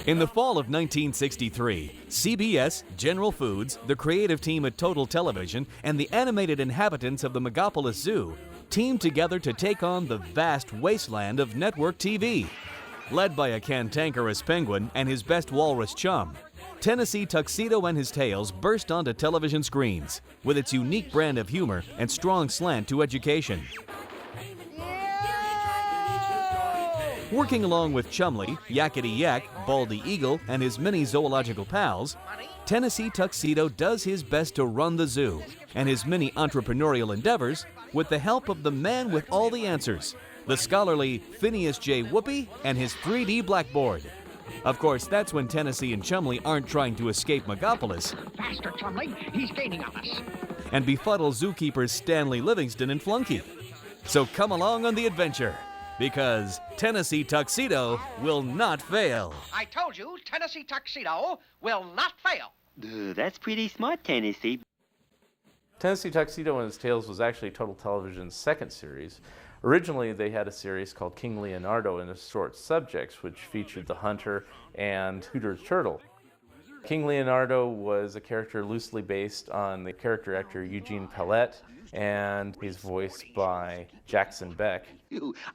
In the fall of 1963, CBS, General Foods, the creative team at Total Television, and the animated inhabitants of the Megapolis Zoo teamed together to take on the vast wasteland of network TV. Led by a cantankerous penguin and his best walrus chum, Tennessee Tuxedo and his tales burst onto television screens with its unique brand of humor and strong slant to education. Working along with Chumley, Yakety Yak, Baldy Eagle, and his many zoological pals, Tennessee Tuxedo does his best to run the zoo and his many entrepreneurial endeavors with the help of the man with all the answers, the scholarly Phineas J. Whoopi and his 3D blackboard. Of course, that's when Tennessee and Chumley aren't trying to escape Megapolis. Faster, Chumley. He's gaining on us. And befuddle zookeepers Stanley Livingston and Flunky. So come along on the adventure, because Tennessee Tuxedo will not fail. I told you, Tennessee Tuxedo will not fail. That's pretty smart, Tennessee. Tennessee Tuxedo and his Tales was actually Total Television's second series. Originally, they had a series called King Leonardo and his Short Subjects, which featured the hunter and Hooter's turtle. King Leonardo was a character loosely based on the character actor Eugene Pellett, and he's voiced by Jackson Beck.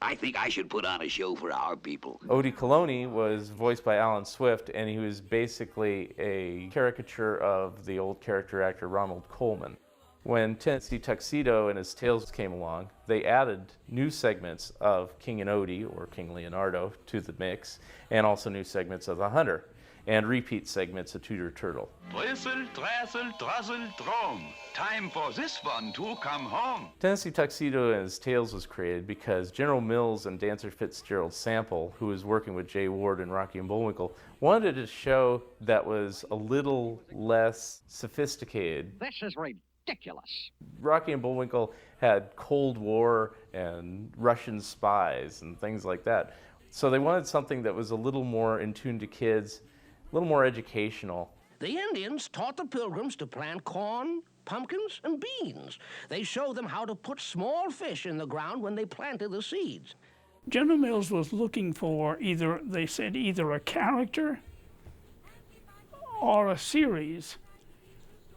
I think I should put on a show for our people. Odie Coloni was voiced by Alan Swift, and he was basically a caricature of the old character actor Ronald Colman. When Tennessee Tuxedo and his Tales came along, they added new segments of King and Odie, or King Leonardo, to the mix, and also new segments of the Hunter, and repeat segments of Tudor Turtle. Drissel, drassel, drussel, drum. Time for this one to come home. Tennessee Tuxedo and his Tales was created because General Mills and dancer Fitzgerald Sample, who was working with Jay Ward and Rocky and Bullwinkle, wanted a show that was a little less sophisticated. This is ridiculous. Rocky and Bullwinkle had Cold War and Russian spies and things like that. So they wanted something that was a little more in tune to kids, a little more educational. The Indians taught the Pilgrims to plant corn, pumpkins, and beans. They showed them how to put small fish in the ground when they planted the seeds. General Mills was looking for either a character or a series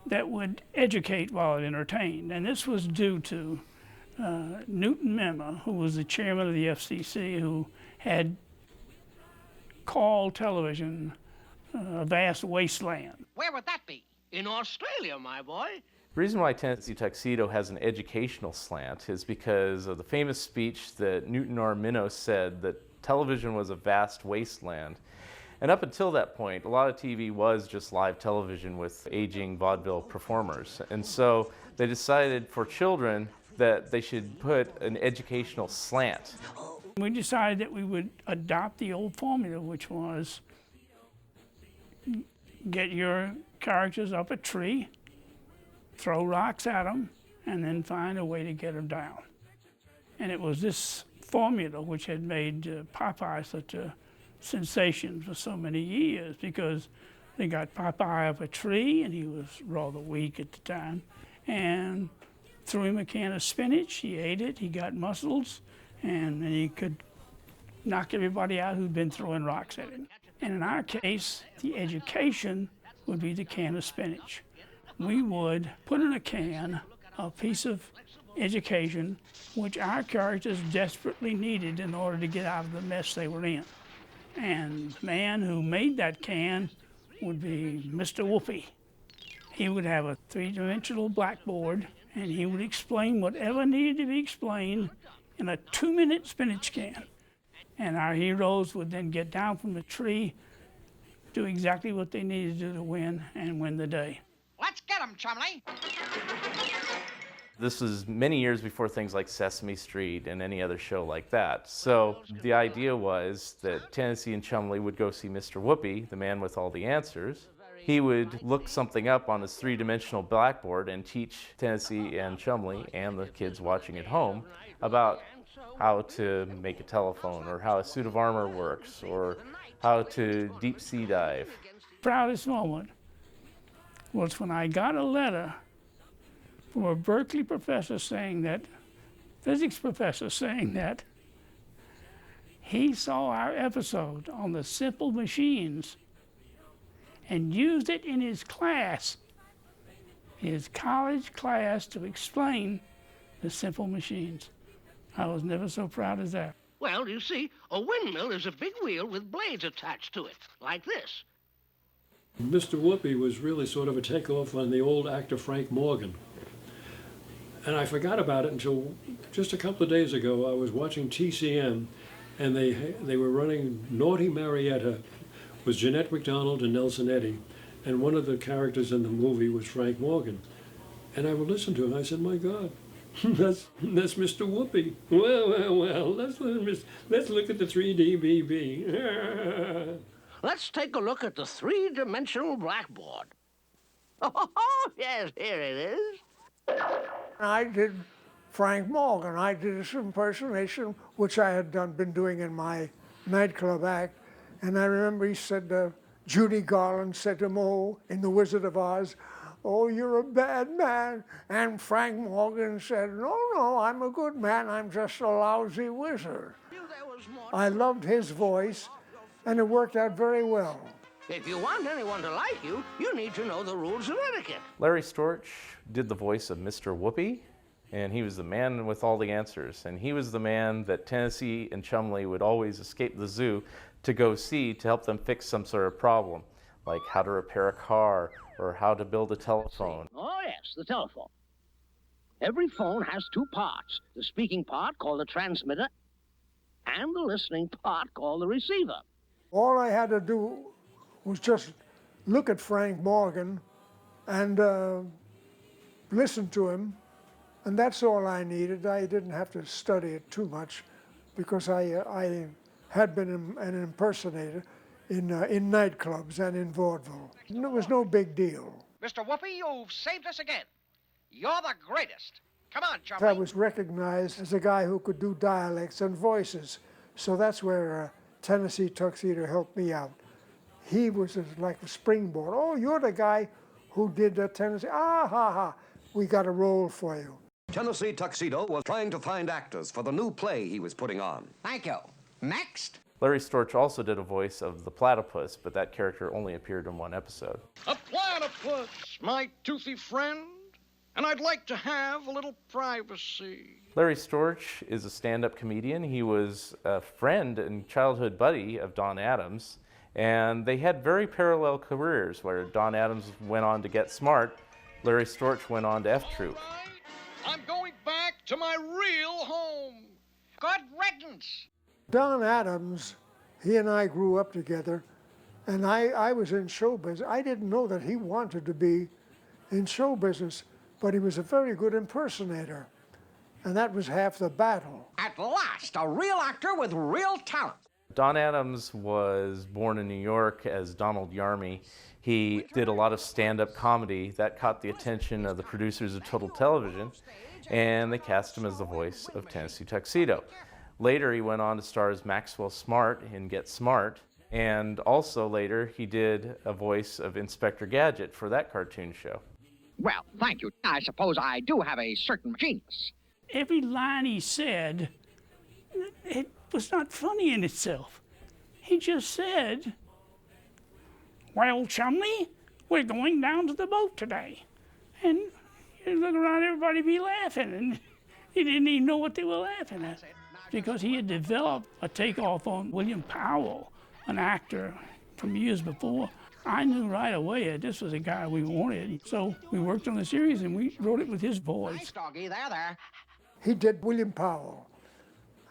that would educate while it entertained. And this was due to Newton Mema, who was the chairman of the FCC, who had called television a vast wasteland. Where would that be? In Australia, my boy. The reason why Tennessee Tuxedo has an educational slant is because of the famous speech that Newton R. Minnow said that television was a vast wasteland. And up until that point, a lot of TV was just live television with aging vaudeville performers. And so they decided for children that they should put an educational slant. We decided that we would adopt the old formula, which was get your characters up a tree, throw rocks at them, and then find a way to get them down. And it was this formula which had made Popeye such a sensation for so many years, because they got Popeye up a tree, and he was rather weak at the time, and threw him a can of spinach. He ate it, he got muscles, and then he could knock everybody out who'd been throwing rocks at him. And in our case, the education would be the can of spinach. We would put in a can a piece of education which our characters desperately needed in order to get out of the mess they were in. And the man who made that can would be Mr. Whoopi. He would have a three-dimensional blackboard, and he would explain whatever needed to be explained in a 2-minute spinach can. And our heroes would then get down from the tree, do exactly what they needed to do to win, and win the day. Let's get him, Chumley. This was many years before things like Sesame Street and any other show like that. So the idea was that Tennessee and Chumley would go see Mr. Whoopi, the man with all the answers. He would look something up on his three-dimensional blackboard and teach Tennessee and Chumley and the kids watching at home about how to make a telephone, or how a suit of armor works, or how to deep sea dive. Proudest moment was when I got a letter from a Berkeley professor saying that, physics professor saying that he saw our episode on the simple machines and used it in his class, his college class, to explain the simple machines. I was never so proud as that. Well, you see, a windmill is a big wheel with blades attached to it, like this. Mr. Whoopi was really sort of a takeoff on the old actor Frank Morgan. And I forgot about it until just a couple of days ago. I was watching TCM, and they were running Naughty Marietta with Jeanette MacDonald and Nelson Eddy. And one of the characters in the movie was Frank Morgan. And I would listen to him. I said, my God, that's Mr. Whoopi. Well, let's look at the 3D BB. Let's take a look at the three-dimensional blackboard. Oh, yes, here it is. I did Frank Morgan. I did this impersonation, which I had been doing in my nightclub act. And I remember he said, Judy Garland said to him, oh, in The Wizard of Oz, oh, you're a bad man. And Frank Morgan said, no, I'm a good man. I'm just a lousy wizard. I loved his voice, and it worked out very well. If you want anyone to like you, you need to know the rules of etiquette. Larry Storch did the voice of Mr. Whoopi, and he was the man with all the answers. And he was the man that Tennessee and Chumley would always escape the zoo to go see to help them fix some sort of problem, like how to repair a car or how to build a telephone. Oh, yes, the telephone. Every phone has two parts, the speaking part called the transmitter and the listening part called the receiver. All I had to do was just look at Frank Morgan and listen to him, and that's all I needed. I didn't have to study it too much because I had been an impersonator in nightclubs and in vaudeville. It was no big deal. Mr. Whoopi, you've saved us again. You're the greatest. Come on, Chumley. I was recognized as a guy who could do dialects and voices, so that's where Tennessee Tuxedo helped me out. He was like a springboard. Oh, you're the guy who did Tennessee. Ah, ha, ha. We got a role for you. Tennessee Tuxedo was trying to find actors for the new play he was putting on. Thank you. Next. Larry Storch also did a voice of the platypus, but that character only appeared in one episode. A platypus, my toothy friend, and I'd like to have a little privacy. Larry Storch is a stand-up comedian. He was a friend and childhood buddy of Don Adams, and they had very parallel careers, where Don Adams went on to Get Smart, Larry Storch went on to F Troop. I'm going back to my real home. Good riddance. Don Adams, he and I grew up together, and I was in show business. I didn't know that he wanted to be in show business, but he was a very good impersonator, and that was half the battle. At last, a real actor with real talent. Don Adams was born in New York as Donald Yarmy. He did a lot of stand-up comedy that caught the attention of the producers of Total Television, and they cast him as the voice of Tennessee Tuxedo. Later, he went on to star as Maxwell Smart in Get Smart, and also later he did a voice of Inspector Gadget for that cartoon show. Well, thank you. I suppose I do have a certain genius. Every line he said, it was not funny in itself. He just said, well, Chumley, we're going down to the boat today. And you look around, everybody be laughing, and he didn't even know what they were laughing at, because he had developed a takeoff on William Powell, an actor from years before. I knew right away that this was a guy we wanted. So we worked on the series and we wrote it with his voice. Nice doggy, there. He did William Powell,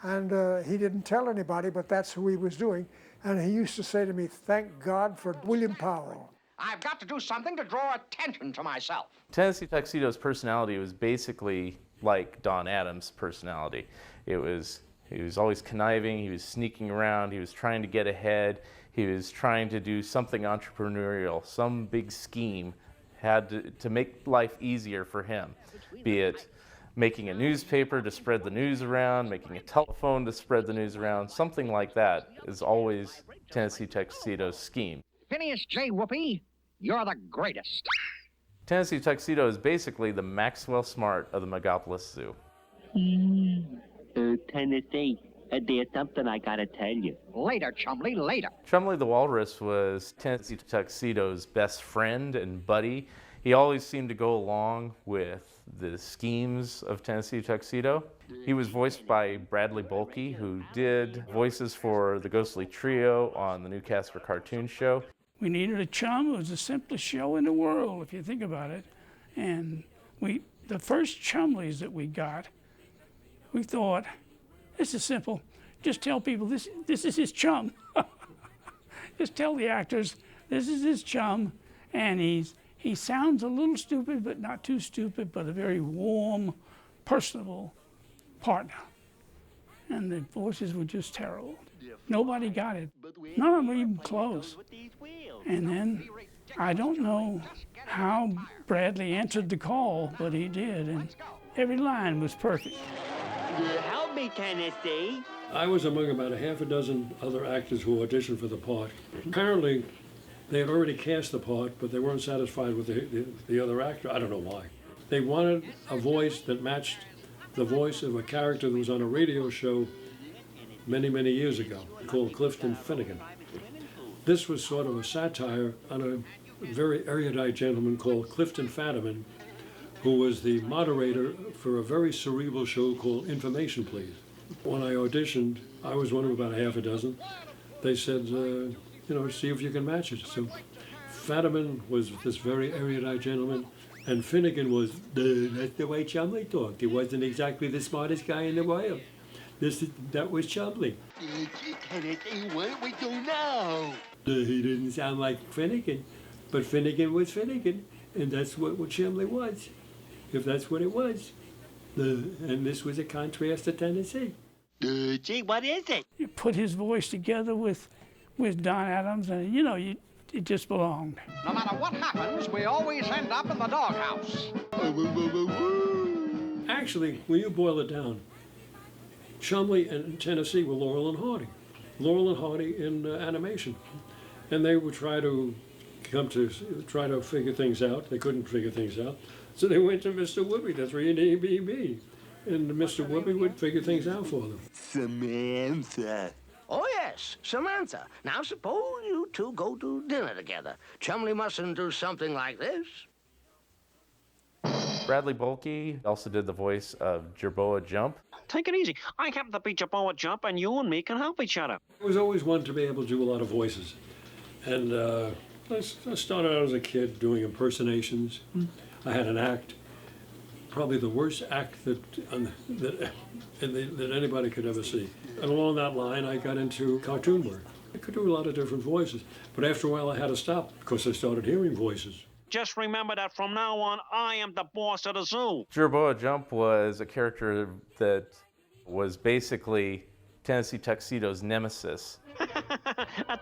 and he didn't tell anybody, but that's who he was doing. And he used to say to me, thank God for William Powell. I've got to do something to draw attention to myself. Tennessee Tuxedo's personality was basically like Don Adams' personality. He was always conniving, he was sneaking around, he was trying to get ahead, he was trying to do something entrepreneurial, some big scheme had to make life easier for him, be it making a newspaper to spread the news around, making a telephone to spread the news around, something like that is always Tennessee Tuxedo's scheme. Phineas J. Whoopi, you're the greatest. Tennessee Tuxedo is basically the Maxwell Smart of the Megapolis Zoo. Tennessee, There's something I gotta tell you. Later, Chumley, later. Chumley the Walrus was Tennessee Tuxedo's best friend and buddy. He always seemed to go along with the schemes of Tennessee Tuxedo. He was voiced by Bradley Bulkey, who did voices for the Ghostly Trio on the Newcastle cartoon show. We needed a chum. It was the simplest show in the world, if you think about it. And the first Chumleys that we got, we thought, this is simple. Just tell people this is his chum. Just tell the actors this is his chum, and he sounds a little stupid, but not too stupid, but a very warm, personable partner. And the voices were just terrible. Nobody got it. None of them were even close. And then I don't know how Bradley answered the call, but he did, and every line was perfect. Help me, Tennessee. I was among about a half a dozen other actors who auditioned for the part. Apparently, they had already cast the part, but they weren't satisfied with the other actor. I don't know why. They wanted a voice that matched the voice of a character that was on a radio show many, many years ago called Clifton Finnegan. This was sort of a satire on a very erudite gentleman called Clifton Fadiman, who was the moderator for a very cerebral show called Information Please. When I auditioned, I was one of about a half a dozen. They said, see if you can match it. So Fadiman was this very erudite gentleman, and Finnegan was, that's the way Chumley talked. He wasn't exactly the smartest guy in the world. That was Chumley. Tennessee, what do we do now? He didn't sound like Finnegan, but Finnegan was Finnegan, and that's what Chumley was, if that's what it was. And this was a contrast to Tennessee. Gee, what is it? You put his voice together with Don Adams, and it just belonged. No matter what happens, we always end up in the doghouse. Actually, when you boil it down, Chumley and Tennessee were Laurel and Hardy. Laurel and Hardy in animation. And they would try to figure things out. They couldn't figure things out. So they went to Mr. Whoopi, that's where your name be. And Mr. Whoopi would figure things out for them. Samantha. Oh, yes, Samantha. Now, suppose you two go to dinner together. Chumley mustn't do something like this. Bradley Bulkey also did the voice of Jerboa Jump. Take it easy. I happen to be Jerboa Jump, and you and me can help each other. I was always one to be able to do a lot of voices. And I started out as a kid doing impersonations. I had an act, probably the worst act that anybody could ever see. And along that line, I got into cartoon work. I could do a lot of different voices, but after a while I had to stop because I started hearing voices. Just remember that from now on, I am the boss of the zoo. Jerboa Jump was a character that was basically Tennessee Tuxedo's nemesis.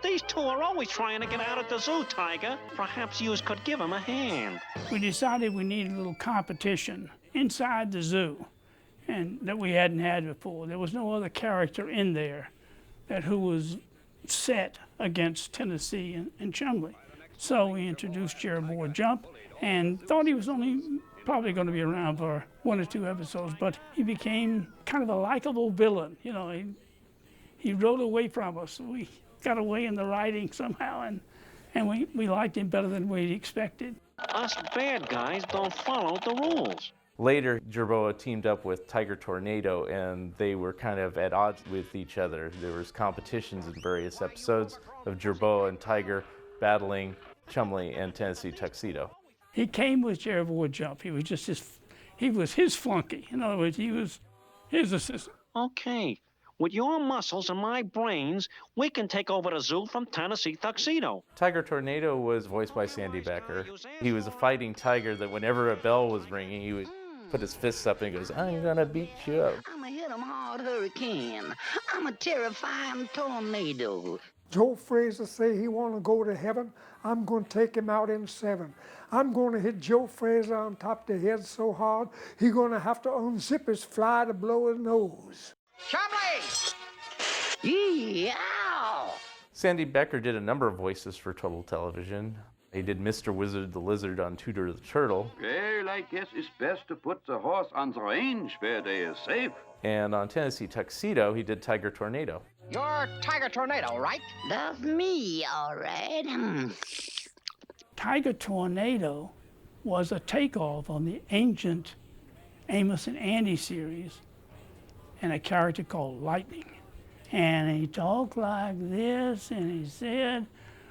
These two are always trying to get out of the zoo, Tiger. Perhaps you could give them a hand. We decided we needed a little competition inside the zoo, and that we hadn't had before. There was no other character in there who was set against Tennessee and Chumley. So we introduced Jerboa Jump and thought he was probably going to be around for 1 or 2 episodes, but he became kind of a likable villain. He rode away from us. We got away in the writing somehow, and we liked him better than we expected. Us bad guys don't follow the rules. Later, Jerboa teamed up with Tiger Tornado, and they were kind of at odds with each other. There was competitions in various episodes of Jerboa and Tiger battling Chumley and Tennessee Tuxedo. He came with Jerboa Jump. He was just his flunky. In other words, he was his assistant. Okay. With your muscles and my brains, we can take over the zoo from Tennessee Tuxedo. Tiger Tornado was voiced by Sandy Becker. He was a fighting tiger that whenever a bell was ringing, he would put his fists up and he goes, I'm gonna beat you up. I'm a hit 'em hard hurricane. I'm a terrifying tornado. Joe Frazier say he want to go to heaven. I'm going to take him out in 7. I'm going to hit Joe Frazier on top of the head so hard, he going to have to unzip his fly to blow his nose. Chumley! Yeah. Sandy Becker did a number of voices for Total Television. He did Mr. Wizard the Lizard on Tooter the Turtle. Well, I guess it's best to put the horse on the range where they is safe. And on Tennessee Tuxedo, he did Tiger Tornado. You're Tiger Tornado, right? That's me, all right. Tiger Tornado was a takeoff on the ancient Amos and Andy series and a character called Lightning. And he talked like this, and he said,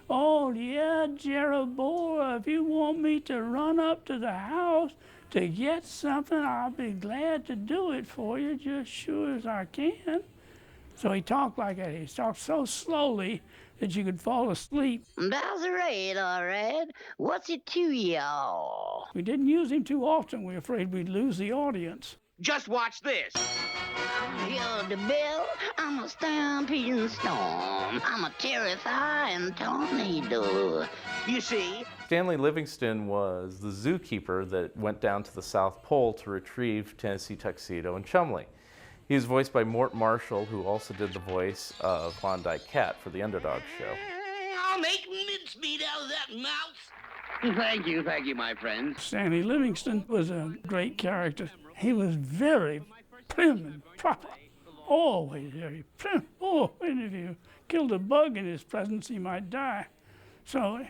"Oh, yeah, Jeroboam, if you want me to run up to the house to get something, I'll be glad to do it for you, just sure as I can." So he talked like that. He talked so slowly that you could fall asleep. That's right, all right. What's it to y'all? We didn't use him too often. We were afraid we'd lose the audience. Just watch this. I'm here to build. I'm a stampeding storm. I'm a terrifying tornado. You see? Stanley Livingston was the zookeeper that went down to the South Pole to retrieve Tennessee Tuxedo and Chumley. He was voiced by Mort Marshall, who also did the voice of Klondike Cat for the Underdog show. I'll make mincemeat out of that mouse. Thank you, my friend. Stanley Livingston was a great character. He was very prim and proper, always very prim. Oh, and if you killed a bug in his presence, he might die. So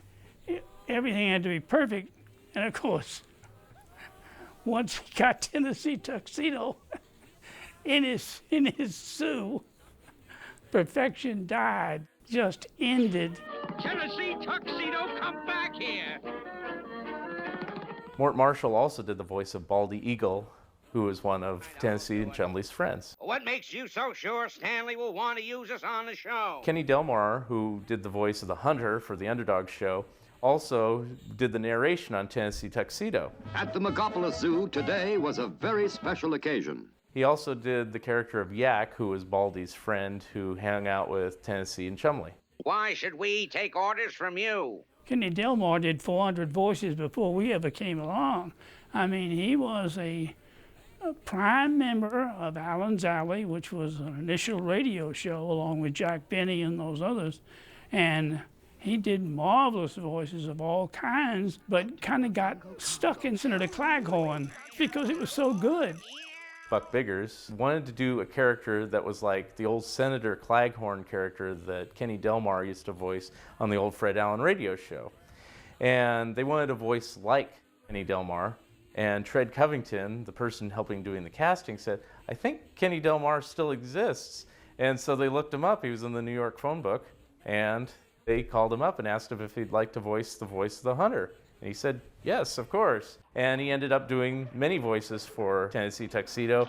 everything had to be perfect. And of course, once he got Tennessee Tuxedo in his zoo, perfection died, just ended. Tennessee Tuxedo, come back here. Mort Marshall also did the voice of Baldy Eagle, who was one of Tennessee and Chumley's friends. What makes you so sure Stanley will want to use us on the show? Kenny Delmar, who did the voice of the Hunter for the Underdog show, also did the narration on Tennessee Tuxedo. At the Megapolis Zoo, today was a very special occasion. He also did the character of Yak, who was Baldy's friend who hung out with Tennessee and Chumley. Why should we take orders from you? Kenny Delmar did 400 voices before we ever came along. I mean, he was a prime member of Allen's Alley, which was an initial radio show along with Jack Benny and those others. And he did marvelous voices of all kinds, but kind of got stuck in Senator Claghorn because it was so good. Buck Biggers wanted to do a character that was like the old Senator Claghorn character that Kenny Delmar used to voice on the old Fred Allen radio show. And they wanted a voice like Kenny Delmar. And Tread Covington, the person helping doing the casting, said, "I think Kenny Delmar still exists." And so they looked him up. He was in the New York phone book. And they called him up and asked him if he'd like to voice the voice of the Hunter. And he said, yes, of course. And he ended up doing many voices for Tennessee Tuxedo.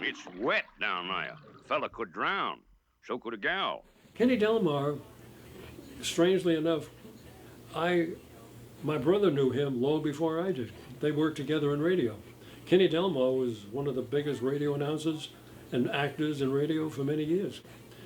It's wet down there. Fella could drown. So could a gal. Kenny Delmar, strangely enough, my brother knew him long before I did. They worked together in radio. Kenny Delmar was one of the biggest radio announcers and actors in radio for many years.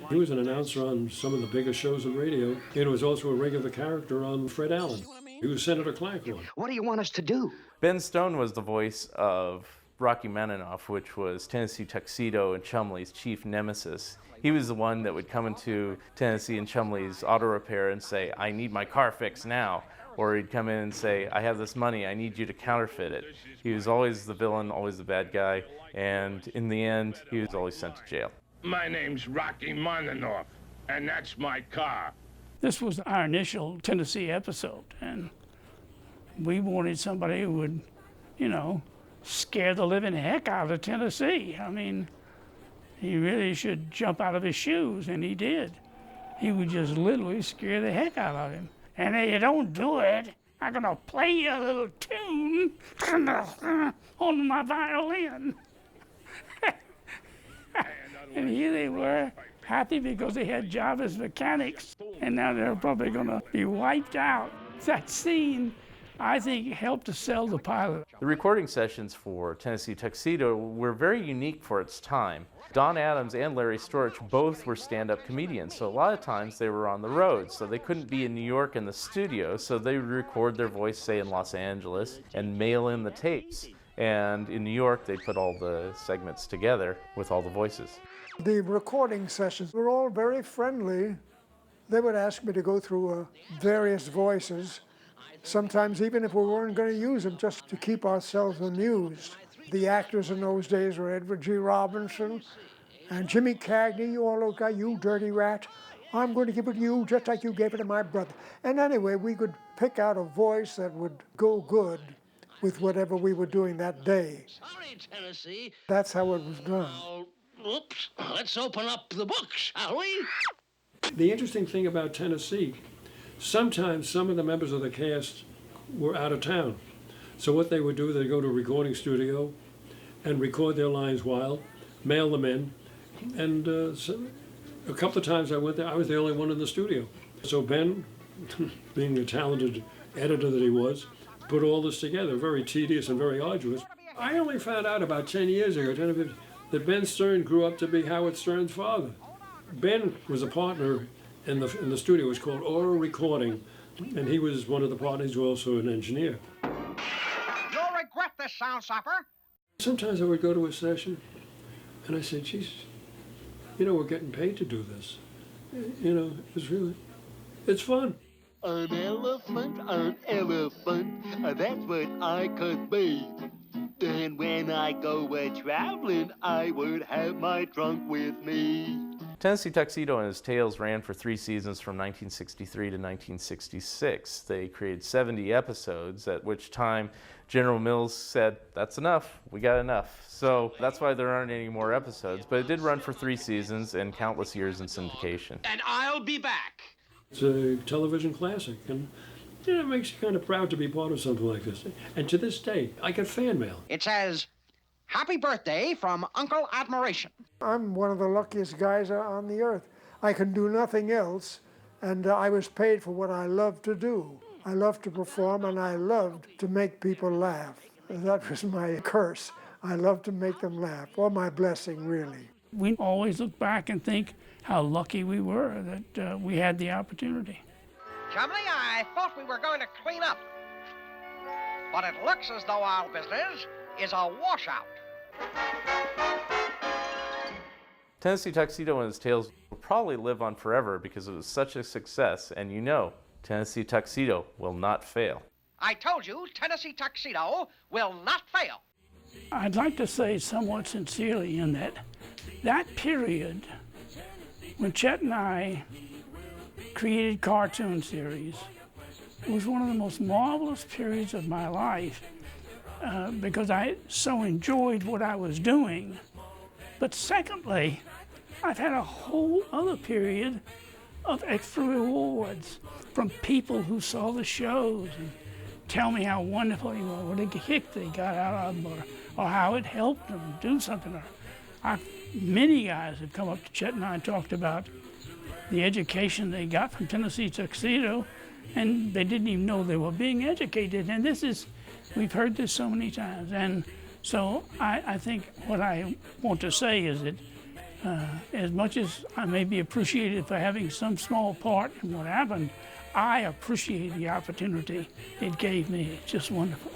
He was an announcer on some of the biggest shows in radio, and was also a regular character on Fred Allen. He was Senator Claghorn. What do you want us to do? Ben Stone was the voice of Rocky Maninoff, which was Tennessee Tuxedo and Chumley's chief nemesis. He was the one that would come into Tennessee and Chumley's auto repair and say, "I need my car fixed now." Or he'd come in and say, "I have this money, I need you to counterfeit it." He was always the villain, always the bad guy, and in the end, he was always sent to jail. My name's Rocky Maninoff, and that's my car. This was our initial Tennessee episode, and we wanted somebody who would, scare the living heck out of Tennessee. I mean, he really should jump out of his shoes, and he did. He would just literally scare the heck out of him. And if you don't do it, I'm gonna play you a little tune on my violin. And here they were, happy because they had job as mechanics, and now they're probably gonna be wiped out. That scene, I think, helped to sell the pilot. The recording sessions for Tennessee Tuxedo were very unique for its time. Don Adams and Larry Storch both were stand-up comedians, so a lot of times they were on the road, so they couldn't be in New York in the studio, so they would record their voice, say, in Los Angeles, and mail in the tapes. And in New York, they put all the segments together with all the voices. The recording sessions were all very friendly. They would ask me to go through various voices, Sometimes even if we weren't going to use them, just to keep ourselves amused. The actors in those days were Edward G. Robinson and Jimmy Cagney. You all look at you, dirty rat. I'm going to give it to you just like you gave it to my brother. And anyway, we could pick out a voice that would go good with whatever we were doing that day. Sorry, Tennessee. That's how it was done. Oops. Let's open up the book, shall we? The interesting thing about Tennessee, sometimes some of the members of the cast were out of town. So what they would do, they'd go to a recording studio and record their lines wild, mail them in, and so a couple of times I went there, I was the only one in the studio. So Ben, being the talented editor that he was, put all this together, very tedious and very arduous. I only found out about 10 years ago, 10 or 15, that Ben Stern grew up to be Howard Stern's father. Ben was a partner in the studio. It was called Oral Recording, and he was one of the partners who was also an engineer. You'll regret this, Soundstopper. Sometimes I would go to a session, and I said, geez, you know, we're getting paid to do this. You know, it's fun. An elephant, that's what I could be. And when I go traveling, I would have my trunk with me. Tennessee Tuxedo and His Tales ran for 3 seasons from 1963 to 1966. They created 70 episodes, at which time General Mills said, that's enough, we got enough. So that's why there aren't any more episodes, but it did run for 3 seasons and countless years in syndication. And I'll be back. It's a television classic, and you know, it makes you kind of proud to be part of something like this. And to this day, I get fan mail. It says, "Happy birthday from Uncle Admiration." I'm one of the luckiest guys on the earth. I can do nothing else, and I was paid for what I love to do. I love to perform, and I loved to make people laugh. That was my curse. I love to make them laugh, or my blessing, really. We always look back and think how lucky we were that we had the opportunity. Chumley, I thought we were going to clean up. But it looks as though our business is a washout. Tennessee Tuxedo and His Tales will probably live on forever because it was such a success, and you know, Tennessee Tuxedo will not fail. I told you, Tennessee Tuxedo will not fail. I'd like to say somewhat sincerely in that period when Chet and I created cartoon series was one of the most marvelous periods of my life because I so enjoyed what I was doing. But secondly, I've had a whole other period of extra rewards from people who saw the shows and tell me how wonderful they were, what a kick they got out of them, or how it helped them do something. Many guys have come up to Chet and I and talked about the education they got from Tennessee Tuxedo, and they didn't even know they were being educated. And we've heard this so many times. And so I think what I want to say is that as much as I may be appreciated for having some small part in what happened, I appreciate the opportunity it gave me. It's just wonderful.